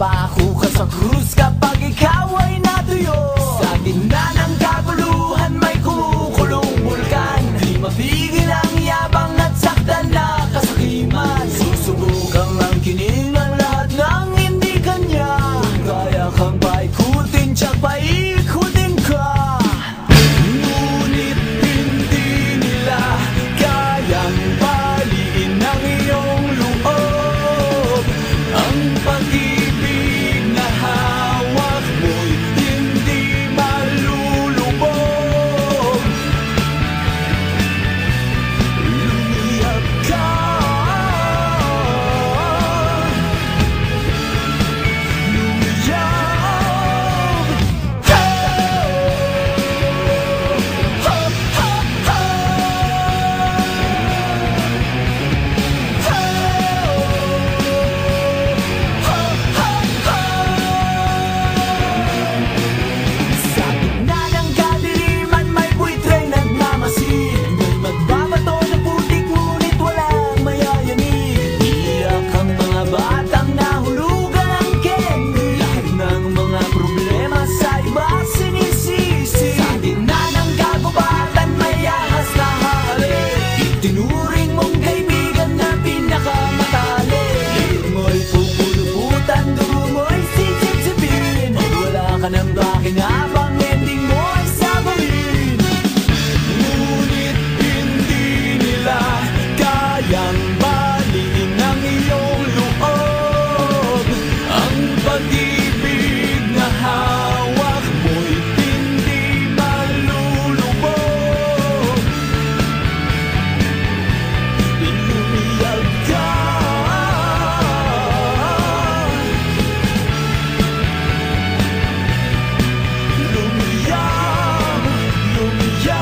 Papako ka sa krus kapag ikaw ay natuyo. Sa gitna ng kaguluhan may kumukulong bulkan. Di mapigil ang yabang at saktan na kasakiman. Susubukang ang kining ang lahat ng hindi kanya. Kung kaya kang paikutin, tiyak paikutin ka. Ngunit hindi nila kayang baliin ang iyong loob. Ang pag-ibig na hawak mo'y hindi malulubog. Lumiyap ka. Sa gitna ng kadiliman may buitreng nagmamasid. May magbabato ng putik ngunit walang mayayanig. Iyak ang mga batang nahulugan ng candy. Lahat ng mga problema sa iba sinisisi. Sa gitna ng kagubatan may ahas na halik. Itinuring mong kaibigan na pinakamatalik. Liit mo'y pupuluputan, dugo mo'y sisip-sipin. Wala ka ng pakinabang, ending mo ay sabahin. Ngunit hindi nila kayang baliin ang iyong loob. Ang pag-ibig na hawak mo'y hindi malulubog. Lumiyab ka. Lumiyab, lumiyab.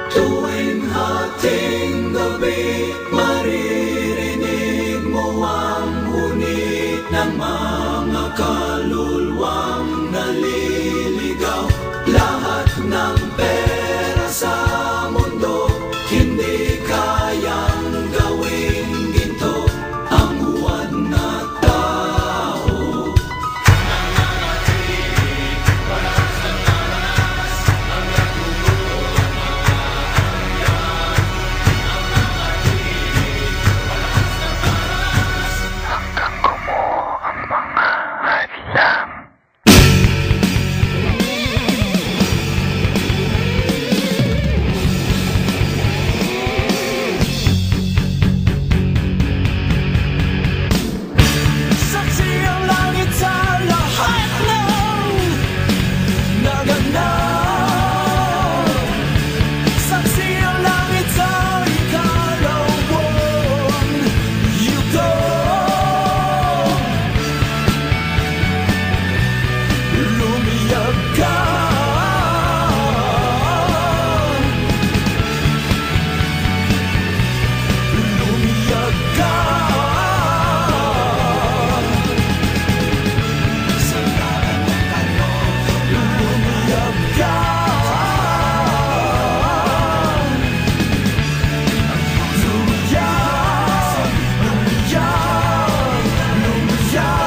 Tuwing hating gabi, maririnig mo ang huni ng mga kaluluwang naliligaw. Lahat ng pera sa mundo, hindi kayang gawing ginto ang huwad na tao. Saksi ang langit sa lahat ng naganap. Saksi ang langit sa ikalawang yugto. Lumiyab ka. Lumiyab ka. Lumiyab ka. Lumiyab, lumiyab, lumiyab.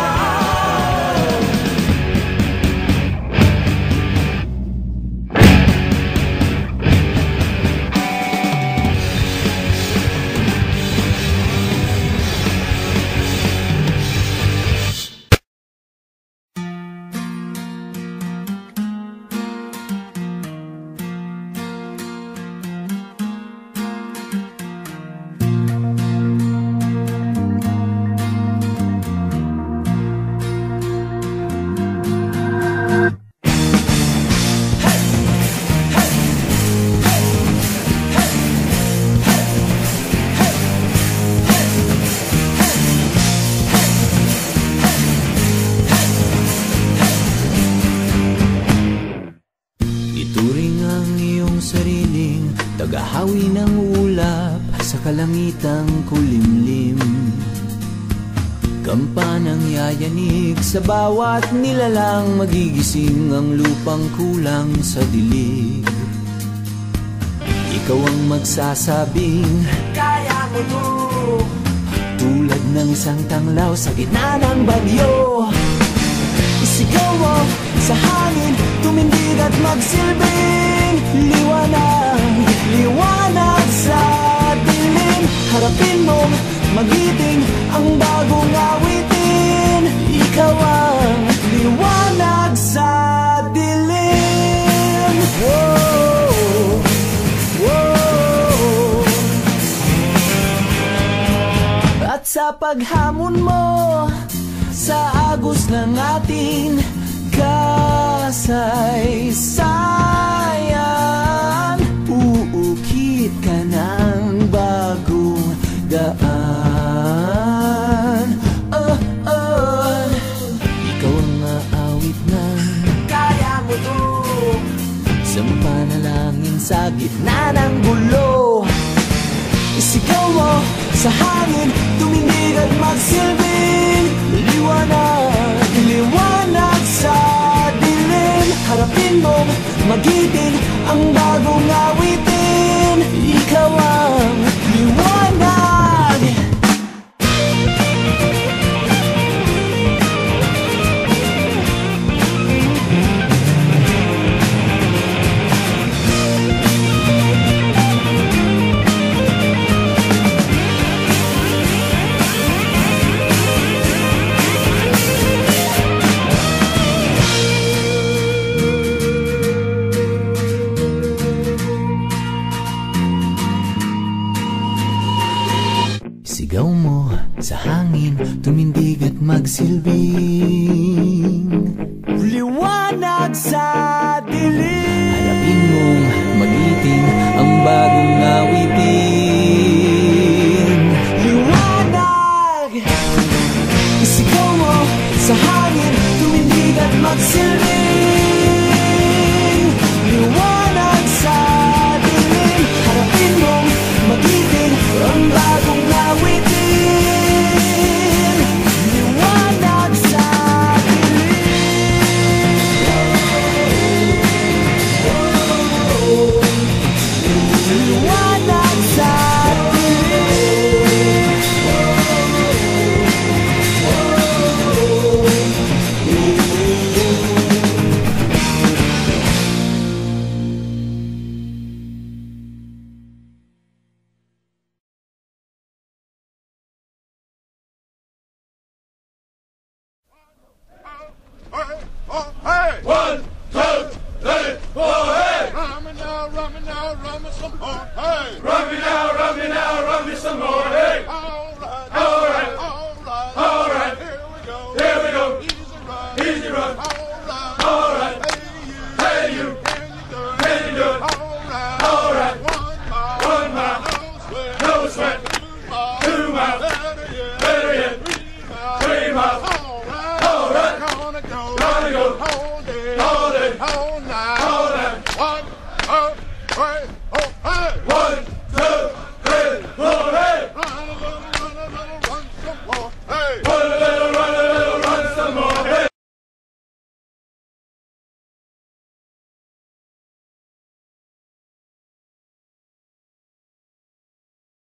Tagahawi ng ulap sa kalangitang kulimlim. Kampanang yayanig sa bawat nilalang, magigising ang lupang kulang sa dilig. Ikaw ang magsasabing kaya mo to, tulad ng isang tanglaw sa gitna ng bagyo. Isigaw mo sa hangin, tumindig at magsilbing liwanag, liwanag sa dilim. Harapin mong magiting ang bagong awitin. Ikaw ang liwanag sa dilim. Whoa, whoa. At sa paghamon mo sa agos ng ating kasaysayan, uukit ka ng bagong daan. Ikaw ang aawit ng kaya mo to, sa panalangin sa gitna ng gulo. Isigaw mo sa hangin, tumindig at magsilbing liwanag, liwanag sa dilim. Harapin mong magiting ang bagong awitin. Ikaw ang liwanag. Sigaw mo sa hangin, tumindig at magsilbing liwanag sa dilim. Harapin mong magiting ang bagong awitin. Liwanag. Isigaw mo sa hangin, tumindig at magsilbing liwanag sa dilim. Harapin mong magiting ang bagong awitin. Liwanag sa dilim. Liwanag sa dilim. Hey! 1, 2, 3, 4, hey! Rum me now, rum me now, rum me some more. Hey! Rum me now, rum me now, rum me some more.